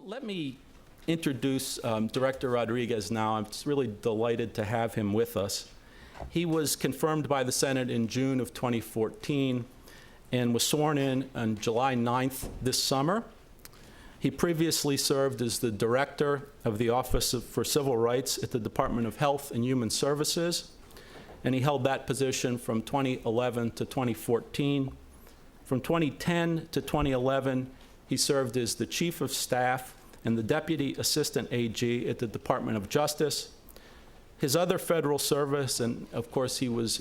Let me introduce Director Rodriguez now. I'm just really delighted to have him with us. He was confirmed by the Senate in June of 2014 and was sworn in on July 9th this summer. He previously served as the Director of the Office for Civil Rights at the Department of Health and Human Services, and he held that position from 2011 to 2014. From 2010 to 2011, he served as the Chief of Staff and the Deputy Assistant AG at the Department of Justice. His other federal service, and of course he's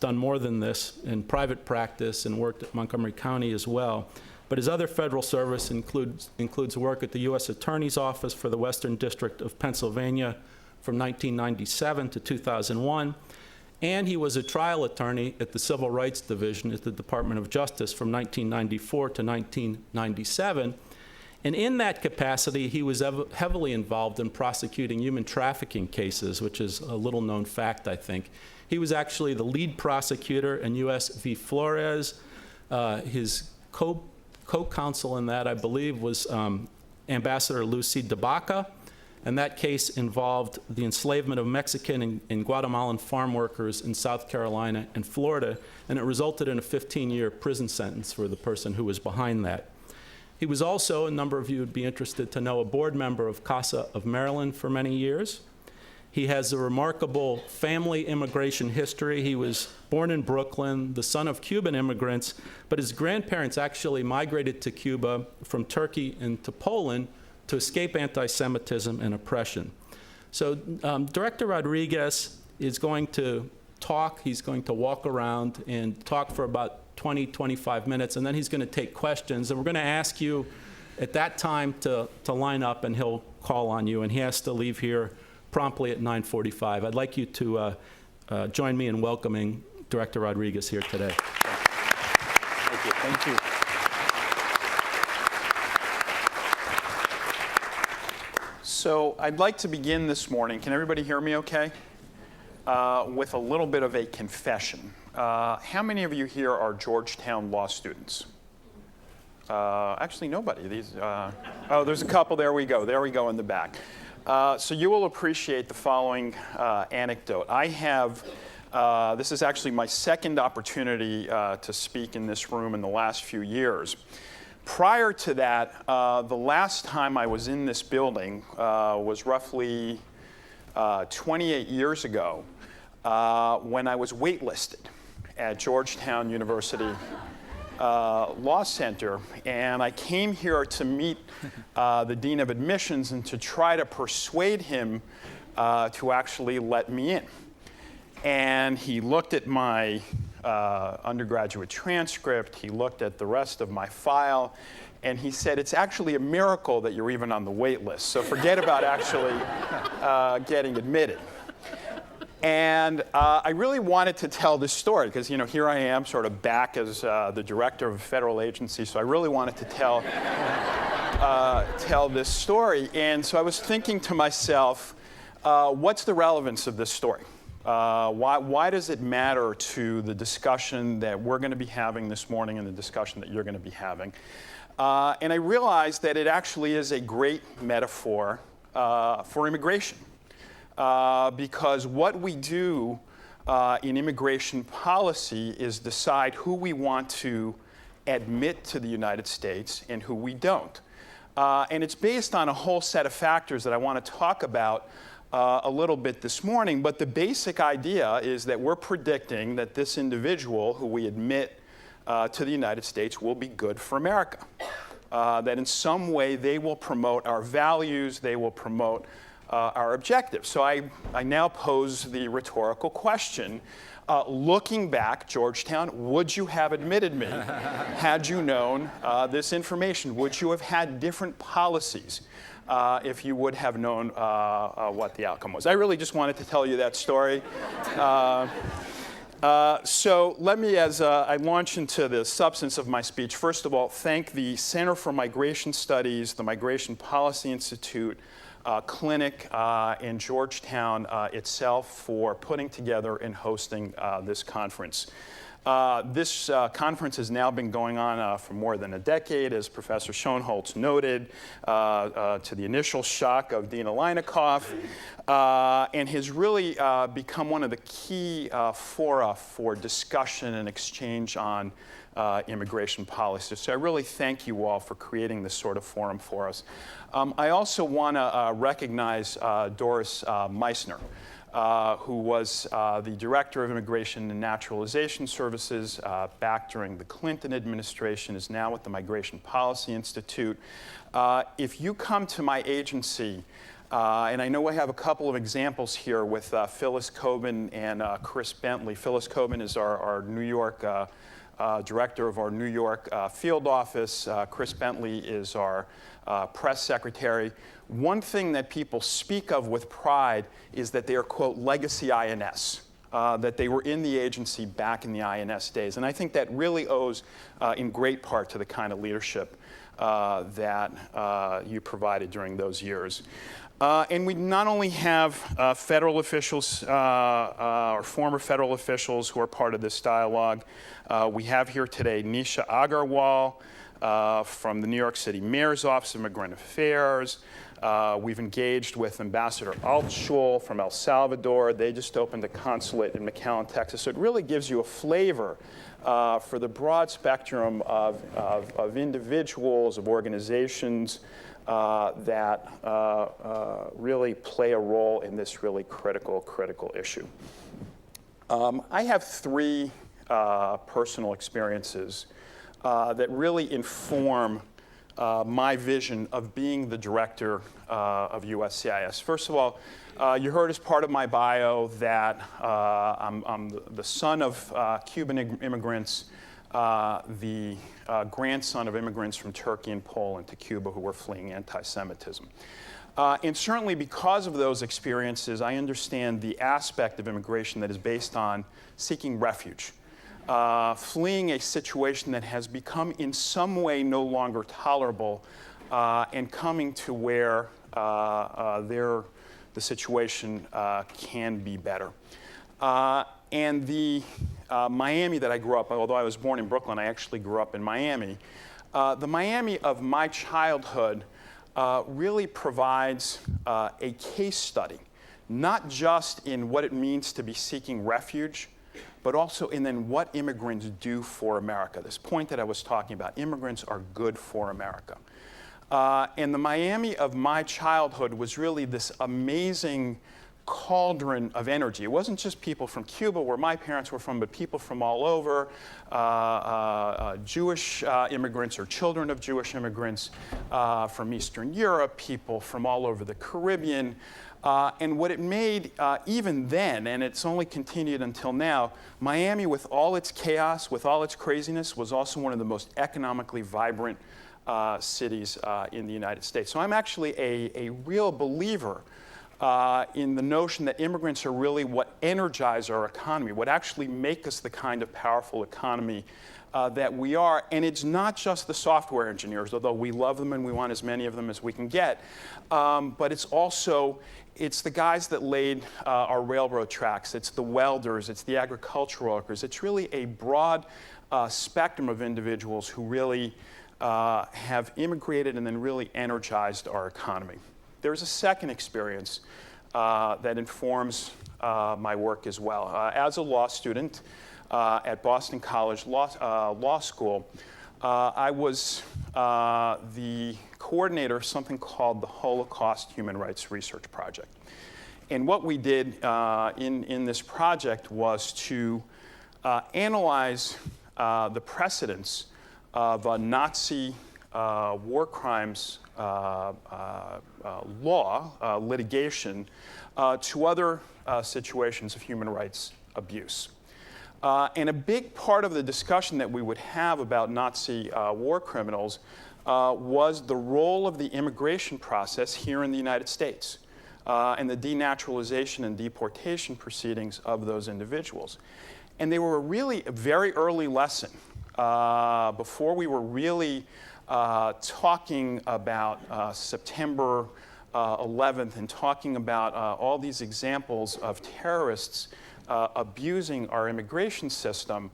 done more than this in private practice and worked at Montgomery County as well, but his other federal service includes work at the U.S. Attorney's Office for the Western District of Pennsylvania from 1997 to 2001, and he was a trial attorney at the Civil Rights Division at the Department of Justice from 1994 to 1997. And in that capacity, he was heavily involved in prosecuting human trafficking cases, which is a little-known fact, I think. He was actually the lead prosecutor in U.S. v. Flores. His co-counsel in that, I believe, was Ambassador Lucy DeBaca, and that case involved the enslavement of Mexican and Guatemalan farm workers in South Carolina and Florida, and it resulted in a 15-year prison sentence for the person who was behind that. He was also, a number of you would be interested to know, a board member of CASA of Maryland for many years. He has a remarkable family immigration history. He was born in Brooklyn, the son of Cuban immigrants, but his grandparents actually migrated to Cuba from Turkey and to Poland to escape anti-Semitism and oppression. So Director Rodriguez is going to talk. He's going to walk around and talk for about 20, 25 minutes, and then he's going to take questions. And we're going to ask you at that time to line up, and he'll call on you, and he has to leave here promptly at 9:45. I'd like you to join me in welcoming Director Rodriguez here today. Thank you. Thank you. So I'd like to begin this morning, can everybody hear me okay? With a little bit of a confession. How many of you here are Georgetown law students? Actually, nobody. Oh, there's a couple. There we go. There we go in the back. So you will appreciate the following anecdote. I have, this is actually my second opportunity to speak in this room in the last few years. Prior to that, the last time I was in this building was roughly 28 years ago when I was waitlisted at Georgetown University Law Center, and I came here to meet the Dean of Admissions and to try to persuade him to actually let me in. And he looked at my undergraduate transcript, he looked at the rest of my file, and he said, it's actually a miracle that you're even on the wait list, so forget about actually getting admitted. And I really wanted to tell this story because, you know, here I am sort of back as the director of a federal agency, so I really wanted to tell this story. And so I was thinking to myself, what's the relevance of this story? Why does it matter to the discussion that we're going to be having this morning and the discussion that you're going to be having? And I realized that it actually is a great metaphor for immigration. Because what we do in immigration policy is decide who we want to admit to the United States and who we don't. And it's based on a whole set of factors that I want to talk about a little bit this morning. But the basic idea is that we're predicting that this individual who we admit to the United States will be good for America. That in some way they will promote our values, they will promote our objectives. So I now pose the rhetorical question, looking back, Georgetown, would you have admitted me had you known this information? Would you have had different policies if you would have known what the outcome was? I really just wanted to tell you that story. So let me, as I launch into the substance of my speech, first of all, thank the Center for Migration Studies, the Migration Policy Institute, clinic in Georgetown itself for putting together and hosting this conference. This conference has now been going on for more than a decade, as Professor Schoenholtz noted, to the initial shock of Dina Leinikoff, and has really become one of the key fora for discussion and exchange on immigration policy. So I really thank you all for creating this sort of forum for us. I also want to recognize Doris Meissner, who was the Director of Immigration and Naturalization Services back during the Clinton administration, is now with the Migration Policy Institute. If you come to my agency, and I know I have a couple of examples here with Phyllis Coben and Chris Bentley. Phyllis Coben is our New York director of our New York field office. Chris Bentley is our press secretary. One thing that people speak of with pride is that they are, quote, legacy INS, that they were in the agency back in the INS days. And I think that really owes in great part to the kind of leadership that you provided during those years. And we not only have federal officials or former federal officials who are part of this dialogue. We have here today Nisha Agarwal from the New York City Mayor's Office of Immigrant Affairs. We've engaged with Ambassador Altschul from El Salvador. They just opened a consulate in McAllen, Texas. So it really gives you a flavor for the broad spectrum of individuals, of organizations that really play a role in this really critical issue. I have three personal experiences that really inform my vision of being the director of USCIS. First of all, you heard as part of my bio that I'm the son of Cuban immigrants, the grandson of immigrants from Turkey and Poland to Cuba who were fleeing anti-Semitism. And certainly because of those experiences, I understand the aspect of immigration that is based on seeking refuge. Fleeing a situation that has become in some way no longer tolerable and coming to where the situation can be better. And the Miami that I grew up, although I was born in Brooklyn, I actually grew up in Miami. The Miami of my childhood really provides a case study, not just in what it means to be seeking refuge, but also in then what immigrants do for America. This point that I was talking about, immigrants are good for America. And the Miami of my childhood was really this amazing cauldron of energy. It wasn't just people from Cuba, where my parents were from, but people from all over, Jewish immigrants or children of Jewish immigrants from Eastern Europe, people from all over the Caribbean. And what it made, even then, and it's only continued until now, Miami, with all its chaos, with all its craziness, was also one of the most economically vibrant cities in the United States. So I'm actually a real believer in the notion that immigrants are really what energize our economy, what actually make us the kind of powerful economy that we are. And it's not just the software engineers, although we love them and we want as many of them as we can get, but it's the guys that laid our railroad tracks, it's the welders, it's the agricultural workers. It's really a broad spectrum of individuals who really have immigrated and then really energized our economy. There's a second experience that informs my work as well. As a law student at Boston College Law School, I was the coordinator of something called the Holocaust Human Rights Research Project. And what we did in this project was to analyze the precedents of Nazi war crimes law, litigation, to other situations of human rights abuse. And a big part of the discussion that we would have about Nazi war criminals was the role of the immigration process here in the United States and the denaturalization and deportation proceedings of those individuals. And they were really a very early lesson before we were really talking about September 11th and talking about all these examples of terrorists abusing our immigration system.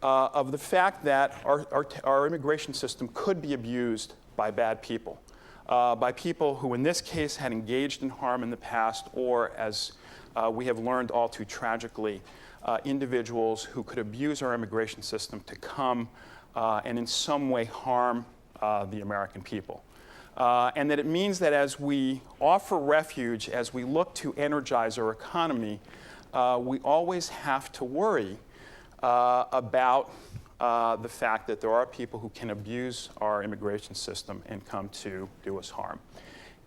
of the fact that our immigration system could be abused by bad people, by people who in this case had engaged in harm in the past, or as we have learned all too tragically, individuals who could abuse our immigration system to come and in some way harm the American people. And that it means that as we offer refuge, as we look to energize our economy, we always have to worry about the fact that there are people who can abuse our immigration system and come to do us harm.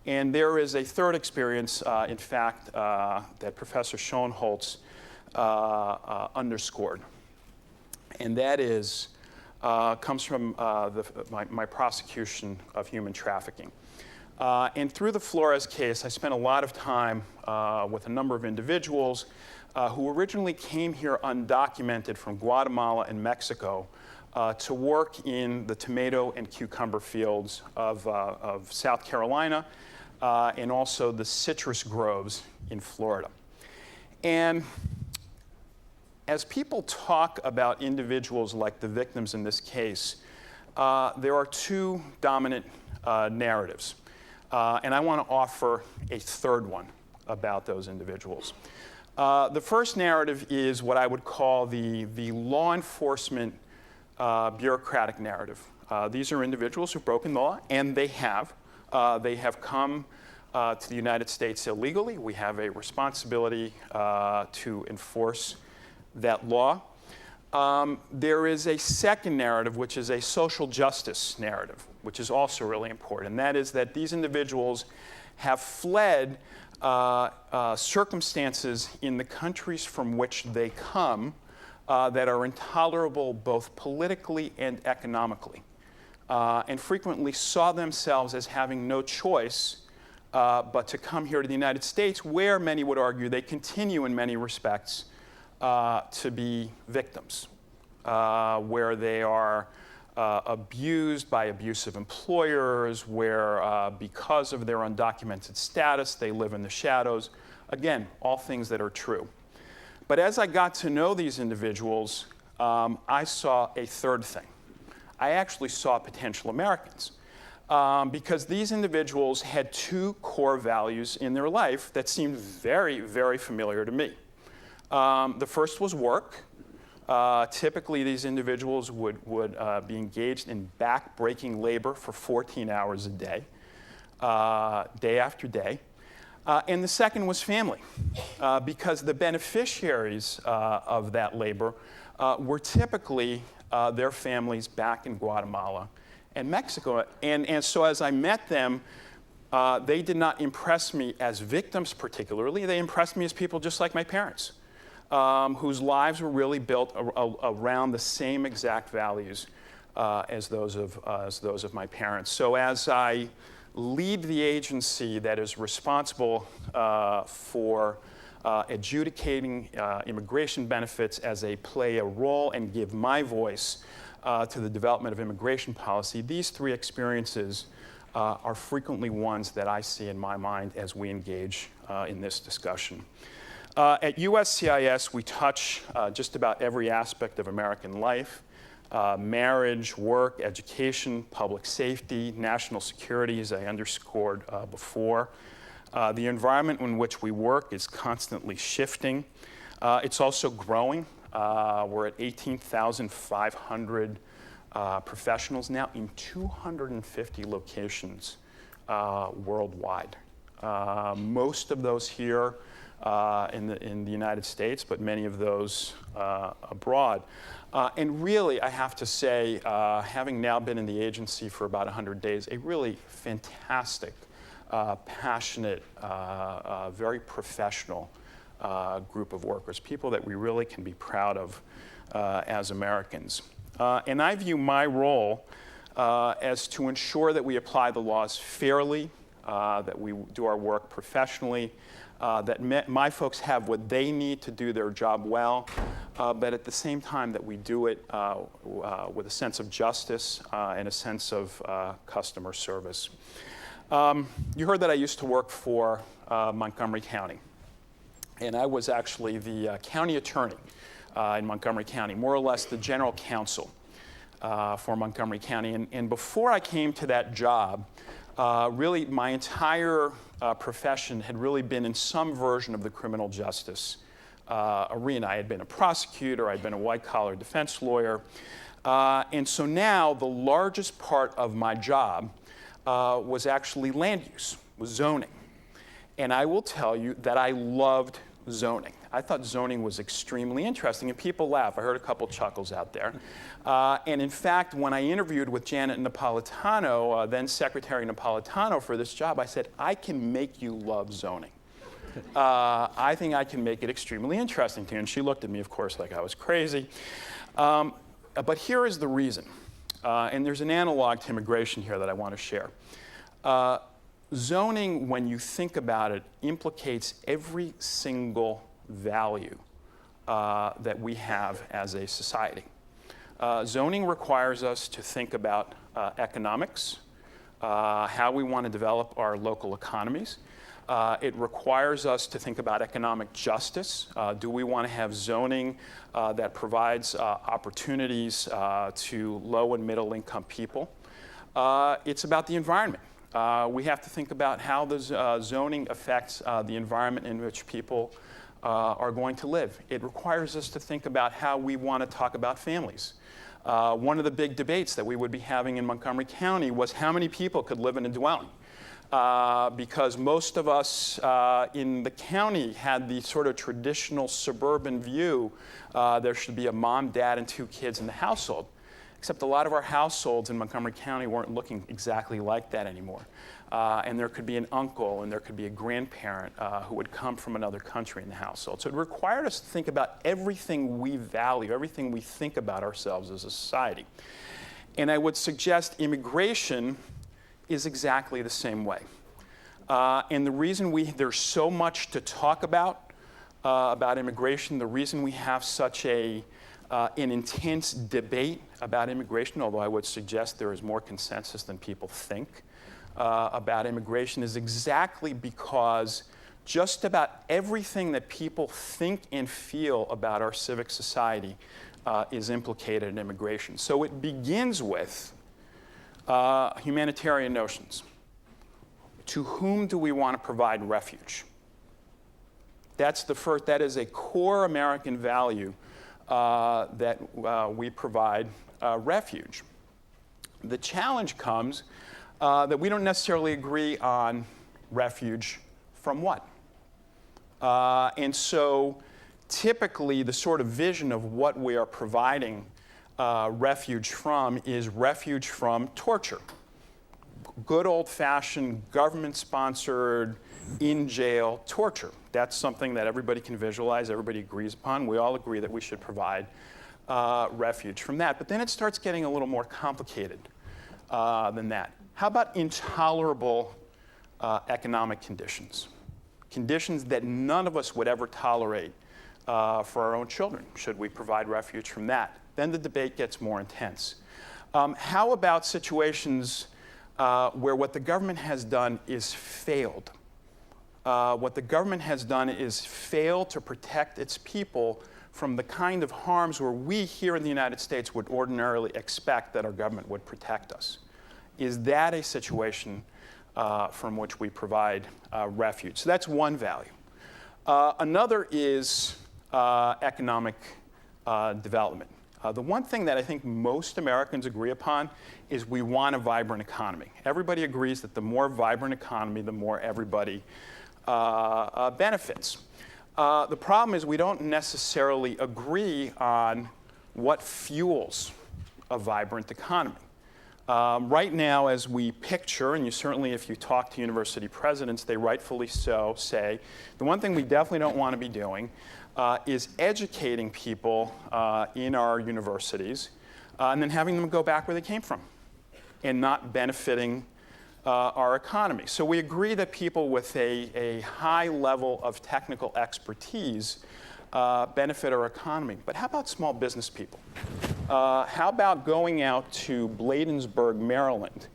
And there is a third experience, in fact, that Professor Schoenholtz underscored, and that is comes from my prosecution of human trafficking. And through the Flores case, I spent a lot of time with a number of individuals who originally came here undocumented from Guatemala and Mexico to work in the tomato and cucumber fields of South Carolina and also the citrus groves in Florida. And as people talk about individuals like the victims in this case, there are two dominant narratives. And I want to offer a third one about those individuals. The first narrative is what I would call the law enforcement bureaucratic narrative. These are individuals who've broken the law, and they have. They have come to the United States illegally. We have a responsibility to enforce that law. There is a second narrative, which is a social justice narrative, which is also really important. And that is that these individuals have fled circumstances in the countries from which they come that are intolerable both politically and economically, and frequently saw themselves as having no choice but to come here to the United States, where many would argue they continue in many respects to be victims, where they are abused by abusive employers, where because of their undocumented status, they live in the shadows. Again, all things that are true. But as I got to know these individuals, I saw a third thing. I actually saw potential Americans, because these individuals had two core values in their life that seemed very, very familiar to me. The first was work. Typically, these individuals would be engaged in back-breaking labor for 14 hours a day, day after day. And the second was family, because the beneficiaries of that labor were typically their families back in Guatemala and Mexico. And so as I met them, they did not impress me as victims particularly. They impressed me as people just like my parents, whose lives were really built around the same exact values as those of my parents. So as I lead the agency that is responsible for adjudicating immigration benefits, as they play a role and give my voice to the development of immigration policy, these three experiences are frequently ones that I see in my mind as we engage in this discussion. At USCIS, we touch just about every aspect of American life: marriage, work, education, public safety, national security, as I underscored before. The environment in which we work is constantly shifting. It's also growing. We're at 18,500 professionals now in 250 locations worldwide. Most of those here in the United States, but many of those abroad. And really, I have to say, having now been in the agency for about 100 days, a really fantastic, passionate, very professional group of workers, people that we really can be proud of as Americans. And I view my role as to ensure that we apply the laws fairly, that we do our work professionally, that my folks have what they need to do their job well, but at the same time that we do it with a sense of justice and a sense of customer service. You heard that I used to work for Montgomery County, and I was actually the county attorney in Montgomery County, more or less the general counsel for Montgomery County. And before I came to that job, really my entire profession had really been in some version of the criminal justice arena. I had been a prosecutor, I'd been a white-collar defense lawyer, and so now the largest part of my job was actually land use, was zoning. And I will tell you that I loved zoning. I thought zoning was extremely interesting, and people laugh. I heard a couple chuckles out there. And in fact, when I interviewed with Janet Napolitano, then Secretary Napolitano, for this job, I said, I can make you love zoning. I think I can make it extremely interesting to you. And she looked at me, of course, like I was crazy. But here is the reason. And there's an analog to immigration here that I want to share. Zoning, when you think about it, implicates every single value that we have as a society. Zoning requires us to think about economics, how we want to develop our local economies. It requires us to think about economic justice. Do we want to have zoning that provides opportunities to low and middle income people? It's about the environment. We have to think about how the zoning affects the environment in which people are going to live. It requires us to think about how we want to talk about families. One of the big debates that we would be having in Montgomery County was how many people could live in a dwelling. Because most of us in the county had the sort of traditional suburban view. There should be a mom, dad, and 2 kids in the household. Except a lot of our households in Montgomery County weren't looking exactly like that anymore. And there could be an uncle and there could be a grandparent who would come from another country in the household. So it required us to think about everything we value, everything we think about ourselves as a society. And I would suggest immigration is exactly the same way. And the reason there's so much to talk about immigration, the reason we have such an intense debate about immigration, although I would suggest there is more consensus than people think about immigration, is exactly because just about everything that people think and feel about our civic society is implicated in immigration. So it begins with humanitarian notions. To whom do we want to provide refuge? That's the first, that is a core American value that we provide refuge. The challenge comes that we don't necessarily agree on refuge from what. And so typically the sort of vision of what we are providing refuge from is refuge from torture. Good old-fashioned government-sponsored, in-jail torture. That's something that everybody can visualize, everybody agrees upon. We all agree that we should provide refuge from that. But then it starts getting a little more complicated than that. How about intolerable economic conditions? Conditions that none of us would ever tolerate for our own children. Should we provide refuge from that? Then the debate gets more intense. How about situations where what the government has done is failed? What the government has done is fail to protect its people from the kind of harms where we here in the United States would ordinarily expect that our government would protect us. Is that a situation from which we provide refuge? So that's one value. Another is economic development. The one thing that I think most Americans agree upon is we want a vibrant economy. Everybody agrees that the more vibrant economy, the more everybody benefits. The problem is we don't necessarily agree on what fuels a vibrant economy. Right now, as we picture, and you certainly, if you talk to university presidents, they rightfully so say, the one thing we definitely don't want to be doing is educating people in our universities and then having them go back where they came from and not benefiting our economy. So we agree that people with a high level of technical expertise benefit our economy. But how about small business people? How about going out to Bladensburg, Maryland,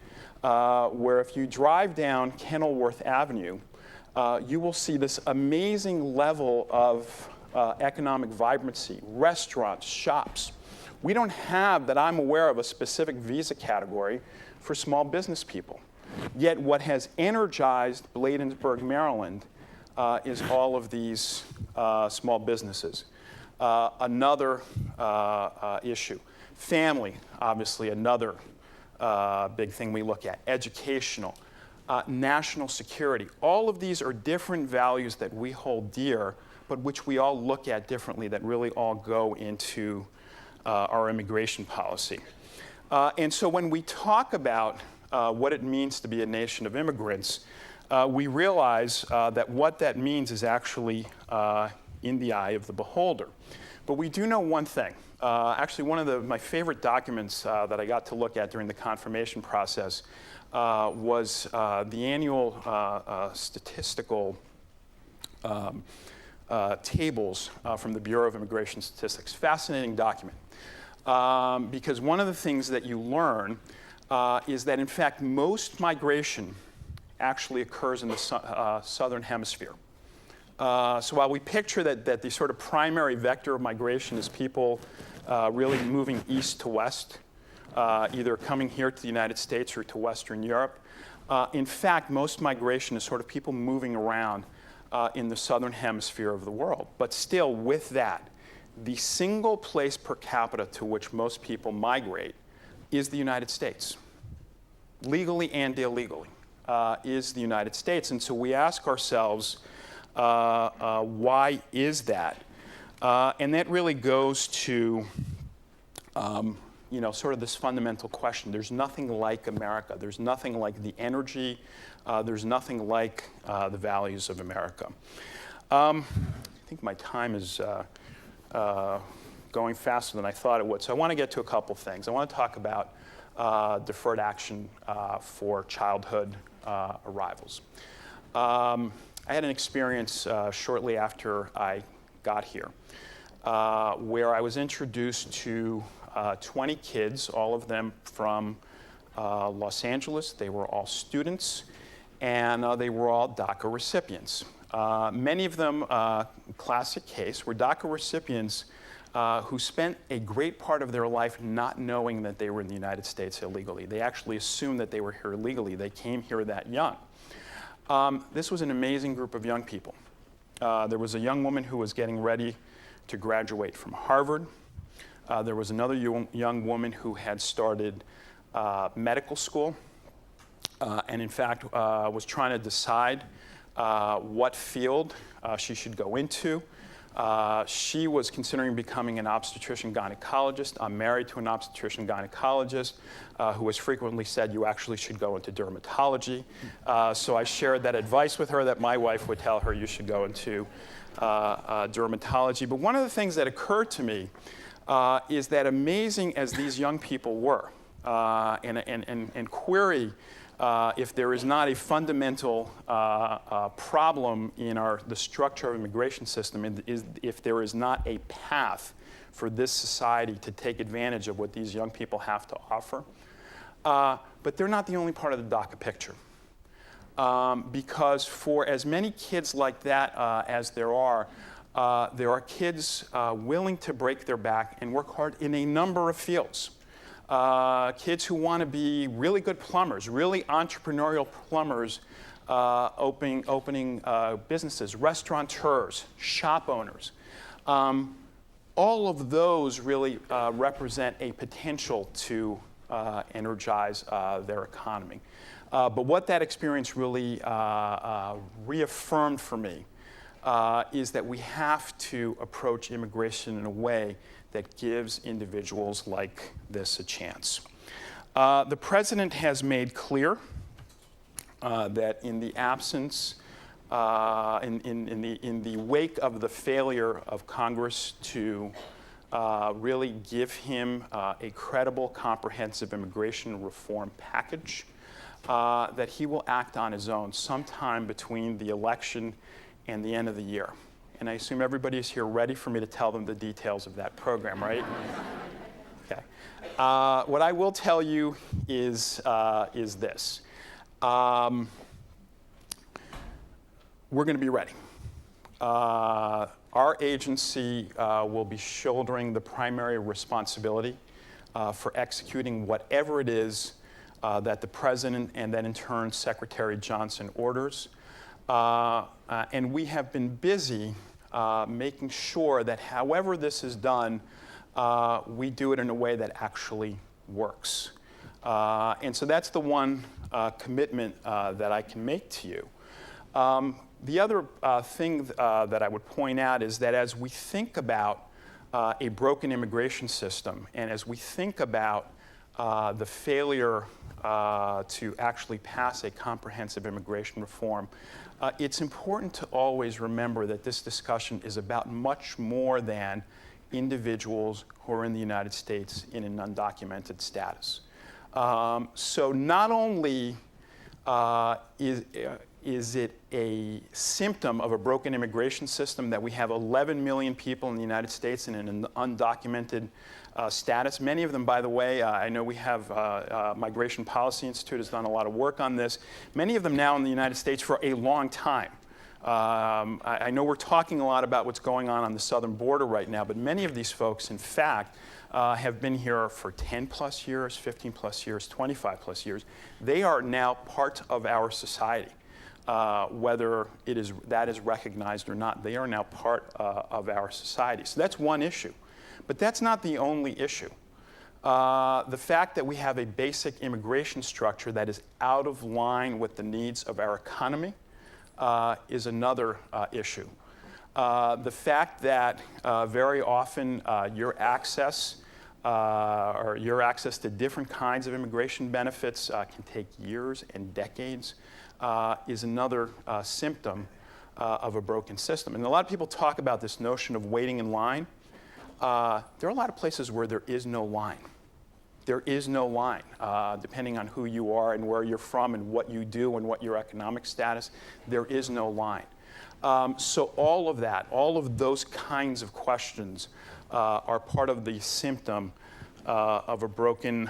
where if you drive down Kenilworth Avenue, you will see this amazing level of economic vibrancy, restaurants, shops. We don't have, that I'm aware of, a specific visa category for small business people. Yet what has energized Bladensburg, Maryland, is all of these small businesses. Another issue. Family, obviously, another big thing we look at. Educational, national security. All of these are different values that we hold dear, but which we all look at differently, that really all go into our immigration policy. And so when we talk about what it means to be a nation of immigrants, we realize that what that means is actually in the eye of the beholder. But we do know one thing. Actually, one of my favorite documents that I got to look at during the confirmation process was the annual statistical tables from the Bureau of Immigration Statistics. Fascinating document. Because one of the things that you learn is that, in fact, most migration actually occurs in the southern hemisphere. So while we picture that the sort of primary vector of migration is people really moving east to west, either coming here to the United States or to Western Europe, in fact, most migration is sort of people moving around in the southern hemisphere of the world. But still, with that, the single place per capita to which most people migrate is the United States. Legally and illegally is the United States. And so we ask ourselves, why is that? And that really goes to sort of this fundamental question. There's nothing like America. There's nothing like the energy. There's nothing like the values of America. I think my time is going faster than I thought it would. So I want to get to a couple things. I want to talk about deferred action for childhood arrivals. I had an experience shortly after I got here where I was introduced to 20 kids, all of them from Los Angeles. They were all students, and they were all DACA recipients. Many of them, classic case, were DACA recipients who spent a great part of their life not knowing that they were in the United States illegally. They actually assumed that they were here legally. They came here that young. This was an amazing group of young people. There was a young woman who was getting ready to graduate from Harvard. There was another young woman who had started medical school and in fact was trying to decide what field she should go into. She was considering becoming an obstetrician-gynecologist. I'm married to an obstetrician-gynecologist who has frequently said, you actually should go into dermatology. So I shared that advice with her that my wife would tell her you should go into dermatology. But one of the things that occurred to me is that amazing as these young people were, and query if there is not a fundamental problem in the structure of the immigration system, if there is not a path for this society to take advantage of what these young people have to offer. But they're not the only part of the DACA picture. Because for as many kids like that as there are kids willing to break their back and work hard in a number of fields. Kids who want to be really good plumbers, really entrepreneurial plumbers, opening businesses, restaurateurs, shop owners. All of those really represent a potential to energize their economy. But what that experience really reaffirmed for me is that we have to approach immigration in a way that gives individuals like this a chance. The president has made clear that in the absence, in the wake of the failure of Congress to really give him a credible, comprehensive immigration reform package, that he will act on his own sometime between the election and the end of the year. And I assume everybody is here ready for me to tell them the details of that program, right? Okay. What I will tell you is this. We're going to be ready. Our agency will be shouldering the primary responsibility for executing whatever it is that the President and then in turn Secretary Johnson orders. And we have been busy making sure that however this is done, we do it in a way that actually works. And so that's the one commitment that I can make to you. The other thing that I would point out is that as we think about a broken immigration system, and as we think about the failure to actually pass a comprehensive immigration reform, it's important to always remember that this discussion is about much more than individuals who are in the United States in an undocumented status. So not only is it a symptom of a broken immigration system that we have 11 million people in the United States in an undocumented status. Many of them, by the way, I know we have Migration Policy Institute has done a lot of work on this. Many of them now in the United States for a long time. I know we're talking a lot about what's going on the southern border right now, but many of these folks, in fact, have been here for 10 plus years, 15 plus years, 25 plus years. They are now part of our society. Whether that is recognized or not, they are now part of our society. So that's one issue. But that's not the only issue. The fact that we have a basic immigration structure that is out of line with the needs of our economy is another issue. The fact that very often your access to different kinds of immigration benefits can take years and decades is another symptom of a broken system. And a lot of people talk about this notion of waiting in line. There are a lot of places where there is no line. There is no line, depending on who you are and where you're from and what you do and what your economic status, there is no line. So all of that, all of those kinds of questions are part of the symptom of a broken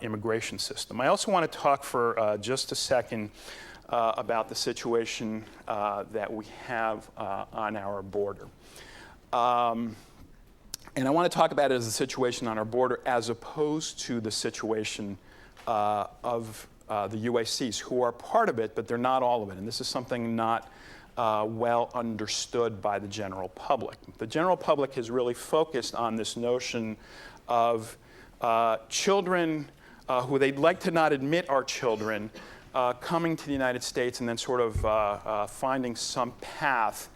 immigration system. I also want to talk for just a second about the situation that we have on our border. And I want to talk about it as a situation on our border as opposed to the situation of the USCIS, who are part of it, but they're not all of it. And this is something not well understood by the general public. The general public has really focused on this notion of children who they'd like to not admit are children coming to the United States and then sort of finding some path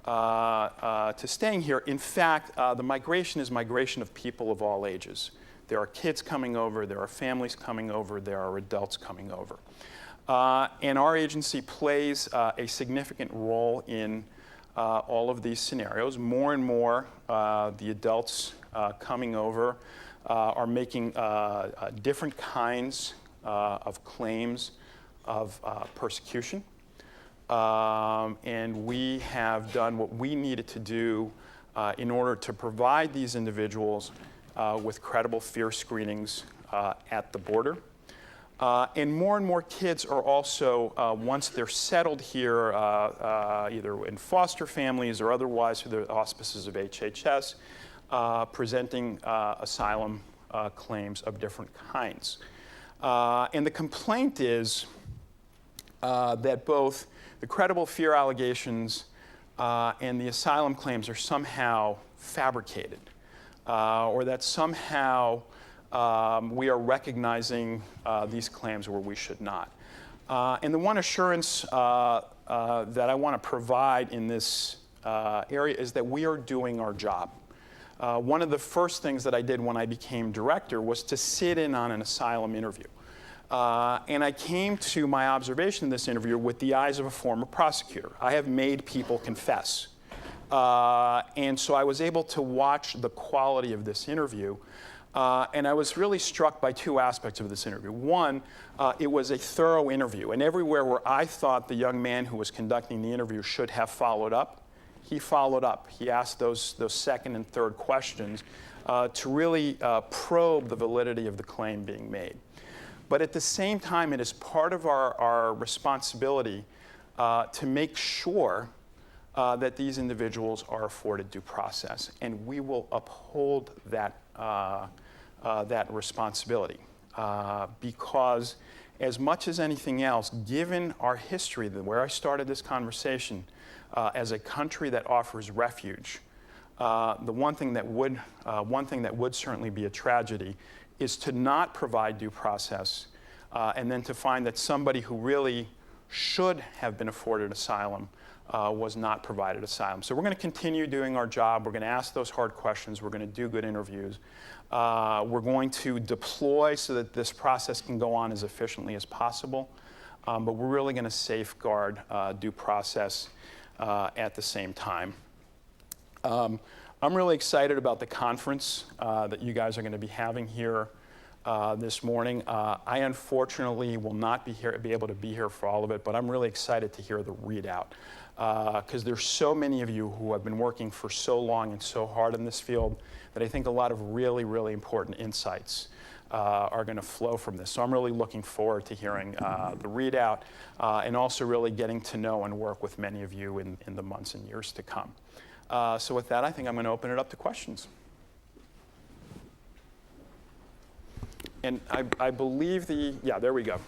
to staying here. In fact, the migration is migration of people of all ages. There are kids coming over, there are families coming over, there are adults coming over. And our agency plays a significant role in all of these scenarios. More and more, the adults coming over are making different kinds of claims of persecution. And we have done what we needed to do in order to provide these individuals with credible fear screenings at the border. And more kids are also, once they're settled here, either in foster families or otherwise through the auspices of HHS, presenting asylum claims of different kinds. And the complaint is that both the credible fear allegations and the asylum claims are somehow fabricated, or that somehow we are recognizing these claims where we should not. And the one assurance that I want to provide in this area is that we are doing our job. One of the first things that I did when I became director was to sit in on an asylum interview. And I came to my observation in this interview with the eyes of a former prosecutor. I have made people confess. And so I was able to watch the quality of this interview. And I was really struck by two aspects of this interview. One, it was a thorough interview. And everywhere where I thought the young man who was conducting the interview should have followed up, he followed up. He asked those second and third questions to really probe the validity of the claim being made. But at the same time, it is part of our responsibility to make sure that these individuals are afforded due process, and we will uphold that, that responsibility. Because as much as anything else, given our history, where I started this conversation, as a country that offers refuge, the one thing that would certainly be a tragedy is to not provide due process, and then to find that somebody who really should have been afforded asylum was not provided asylum. So we're going to continue doing our job. We're going to ask those hard questions. We're going to do good interviews. We're going to deploy so that this process can go on as efficiently as possible. But we're really going to safeguard due process at the same time. I'm really excited about the conference that you guys are going to be having here this morning. I unfortunately will not be able to be here for all of it, but I'm really excited to hear the readout. Because there's so many of you who have been working for so long and so hard in this field that I think a lot of really, really important insights are going to flow from this. So I'm really looking forward to hearing the readout and also really getting to know and work with many of you in the months and years to come. So with that, I think I'm going to open it up to questions. And I believe yeah, there we go.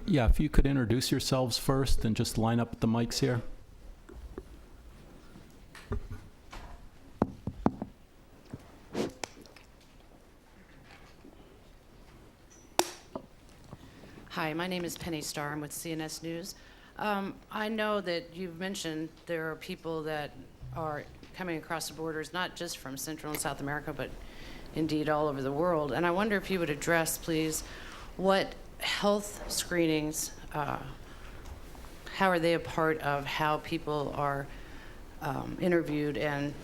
Yeah, if you could introduce yourselves first and just line up the mics here. Hi, my name is Penny Starr. I'm with CNS News. I know that you've mentioned there are people that are coming across the borders, not just from Central and South America, but indeed all over the world. And I wonder if you would address, please, what health screenings, how are they a part of how people are interviewed and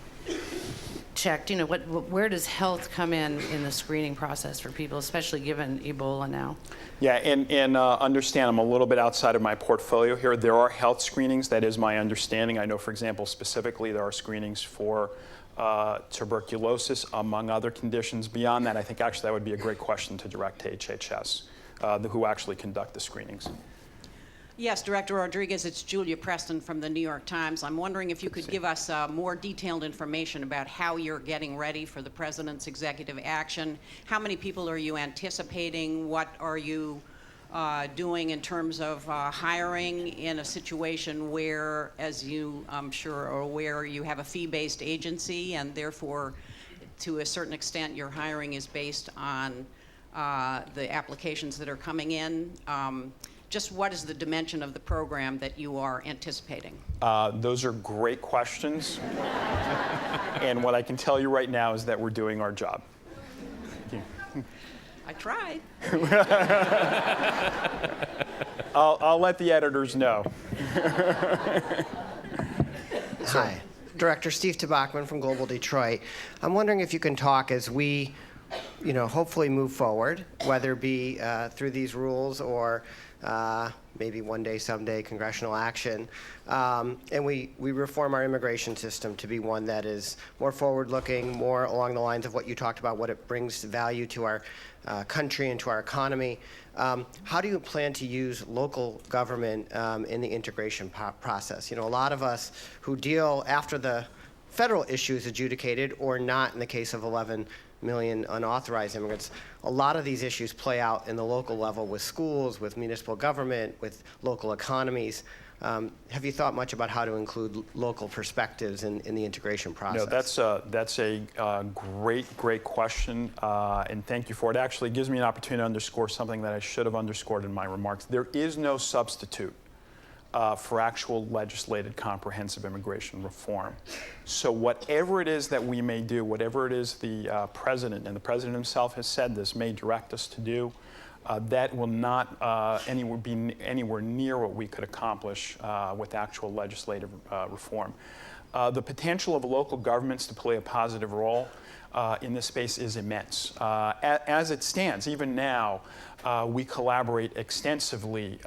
checked? You know, where does health come in the screening process for people, especially given Ebola now? Yeah, and understand I'm a little bit outside of my portfolio here. There are health screenings, that is my understanding. I know, for example, specifically there are screenings for tuberculosis, among other conditions. Beyond that, I think actually that would be a great question to direct to HHS, who actually conduct the screenings. Yes, Director Rodriguez, it's Julia Preston from the New York Times. I'm wondering if you could give us more detailed information about how you're getting ready for the President's executive action. How many people are you anticipating? What are you doing in terms of hiring in a situation where, as you, I'm sure, are aware, you have a fee-based agency, and therefore, to a certain extent, your hiring is based on the applications that are coming in? Just what is the dimension of the program that you are anticipating? Those are great questions. And what I can tell you right now is that we're doing our job. Thank you. I tried. I'll let the editors know. Hi, Director Steve Tabachman from Global Detroit. I'm wondering if you can talk as we, hopefully move forward, whether it be through these rules or maybe one day, someday, congressional action, and we reform our immigration system to be one that is more forward-looking, more along the lines of what you talked about, what it brings value to our country and to our economy. How do you plan to use local government in the integration process? A lot of us who deal after the federal issue is adjudicated, or not in the case of 11 million unauthorized immigrants, a lot of these issues play out in the local level with schools, with municipal government, with local economies. Have you thought much about how to include local perspectives in the integration process? No, that's a great question, and thank you for it. Actually, it gives me an opportunity to underscore something that I should have underscored in my remarks. There is no substitute for actual legislated comprehensive immigration reform. So whatever it is that we may do, whatever it is the President, and the President himself has said this, may direct us to do, that will not be anywhere near what we could accomplish with actual legislative reform. The potential of local governments to play a positive role in this space is immense. As it stands, even now, we collaborate extensively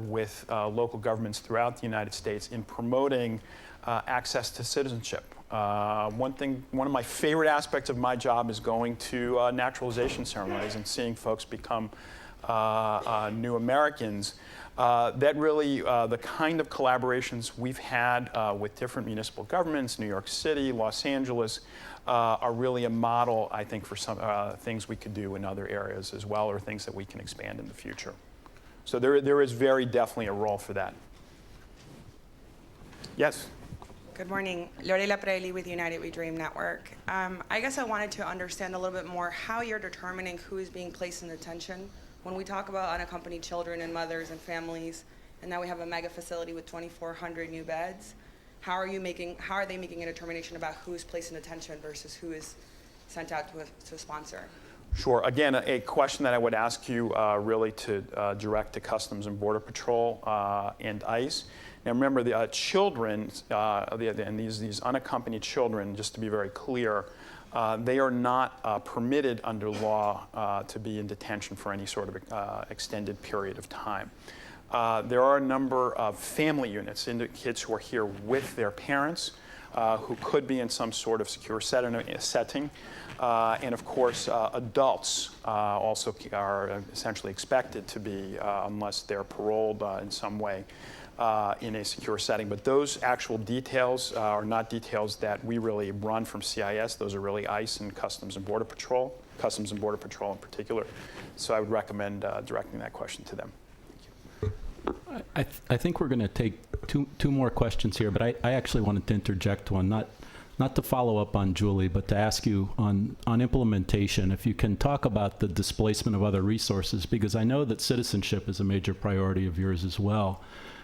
with local governments throughout the United States in promoting access to citizenship. One of my favorite aspects of my job is going to naturalization ceremonies and seeing folks become new Americans. That really, the kind of collaborations we've had with different municipal governments, New York City, Los Angeles, are really a model, I think, for some things we could do in other areas as well, or things that we can expand in the future. So there is very definitely a role for that. Yes? Good morning. Lorela Preili with United We Dream Network. I guess I wanted to understand a little bit more how you're determining who is being placed in detention. When we talk about unaccompanied children and mothers and families, and now we have a mega facility with 2,400 new beds, how are they making a determination about who is placed in detention versus who is sent out to a sponsor? Sure. Again, a question that I would ask you really to direct to Customs and Border Patrol and ICE. Now remember, the children, and these unaccompanied children, just to be very clear, they are not permitted under law to be in detention for any sort of extended period of time. There are a number of family units, kids who are here with their parents, who could be in some sort of secure setting. And of course, adults also are essentially expected to be, unless they're paroled in some way, in a secure setting. But those actual details are not details that we really run from CIS. Those are really ICE and Customs and Border Patrol, Customs and Border Patrol in particular. So I would recommend directing that question to them. I think we're going to take two more questions here, but I actually wanted to interject one, not to follow up on Julie, but to ask you on implementation, if you can talk about the displacement of other resources, because I know that citizenship is a major priority of yours as well.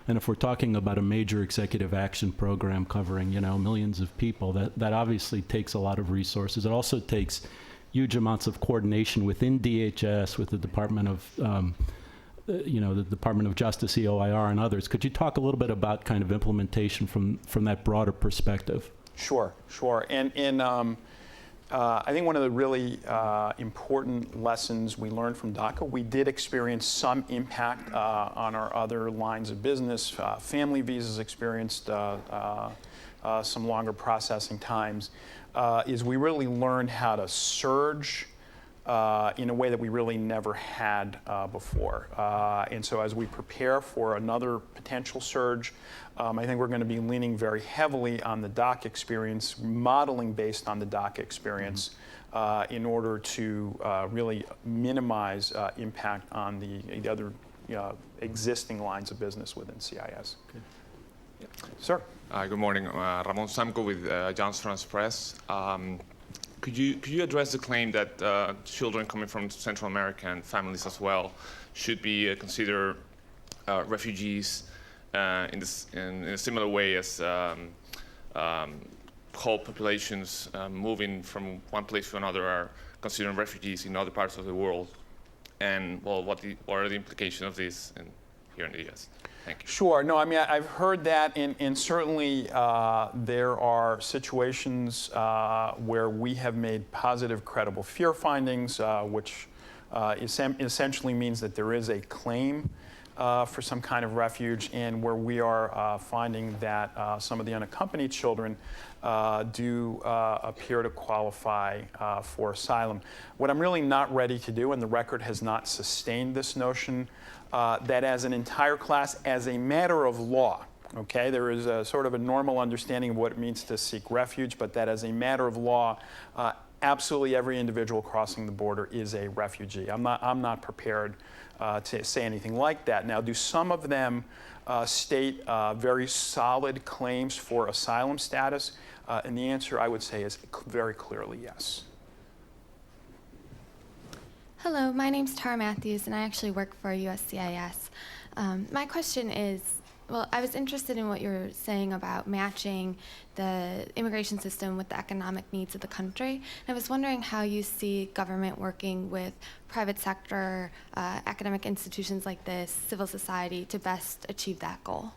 And if we're talking about a major executive action program covering, millions of people, that obviously takes a lot of resources. It also takes huge amounts of coordination within DHS, with the Department of the Department of Justice, EOIR, and others. Could you talk a little bit about kind of implementation from that broader perspective? Sure. And I think one of the really important lessons we learned from DACA, we did experience some impact on our other lines of business. Family visas experienced some longer processing times, is we really learned how to surge in a way that we really never had before. And so as we prepare for another potential surge, I think we're going to be leaning very heavily on the DACA experience, modeling based on the DACA experience, in order to really minimize impact on the other existing lines of business within CIS. Good. Yep. Sir. Good morning. Ramon Samko with Agence France Presse. Could you address the claim that children coming from Central America and families as well should be considered refugees in a similar way as whole populations moving from one place to another are considered refugees in other parts of the world? And well, what are the implications of this here in the U.S.? Thank you. Sure. No, I mean, I've heard that, and certainly there are situations where we have made positive, credible fear findings, which essentially means that there is a claim for some kind of refuge, and where we are finding that some of the unaccompanied children do appear to qualify for asylum. What I'm really not ready to do, and the record has not sustained this notion, that as an entire class, as a matter of law, okay, there is a sort of a normal understanding of what it means to seek refuge, but that as a matter of law, absolutely every individual crossing the border is a refugee. I'm not prepared to say anything like that. Now, do some of them state very solid claims for asylum status? And the answer, I would say, is very clearly yes. Hello, my name's Tara Matthews, and I actually work for USCIS. My question is, well, I was interested in what you were saying about matching the immigration system with the economic needs of the country. And I was wondering how you see government working with private sector, academic institutions like this, civil society, to best achieve that goal.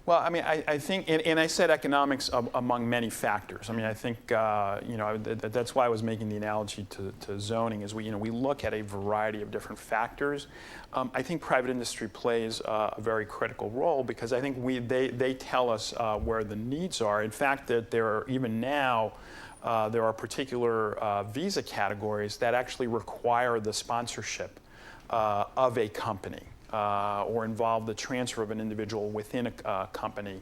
Well, I mean, I think, and I said economics among many factors. I mean, I think, that's why I was making the analogy to zoning, is we look at a variety of different factors. I think private industry plays a very critical role, because I think they tell us where the needs are. In fact, that there are, even now, there are particular visa categories that actually require the sponsorship of a company. or involve the transfer of an individual within a company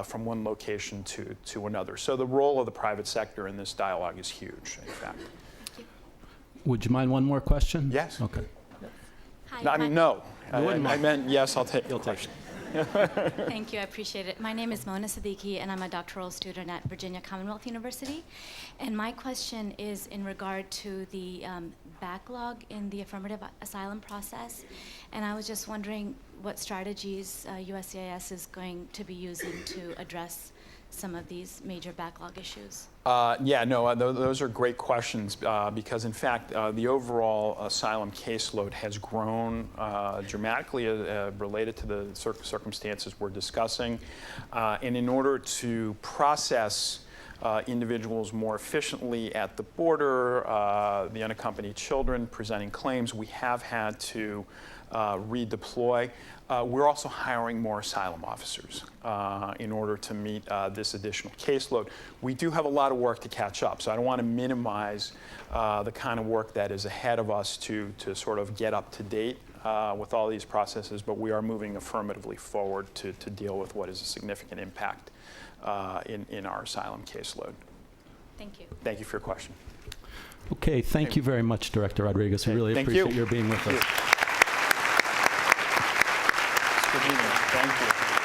from one location to another. So the role of the private sector in this dialogue is huge, in fact. Would you mind one more question? Yes. Okay. Hi, No, I mean, no. You wouldn't I mind. meant yes, I'll take You'll the take question. thank you, I appreciate it. My name is Mona Siddiqui, and I'm a doctoral student at Virginia Commonwealth University. And my question is in regard to the backlog in the affirmative asylum process. And I was just wondering what strategies USCIS is going to be using to address some of these major backlog issues. Yeah, no, those are great questions because, in fact, the overall asylum caseload has grown dramatically related to the circumstances we're discussing. And in order to process individuals more efficiently at the border, the unaccompanied children presenting claims, we have had to redeploy. We're also hiring more asylum officers in order to meet this additional caseload. We do have a lot of work to catch up, so I don't want to minimize the kind of work that is ahead of us to sort of get up to date with all these processes, but we are moving affirmatively forward to deal with what is a significant impact in our asylum caseload. Thank you. Thank you for your question. Okay, thank you very much, Director Rodriguez. We really Thank appreciate you. your being with us. Good evening. Thank you.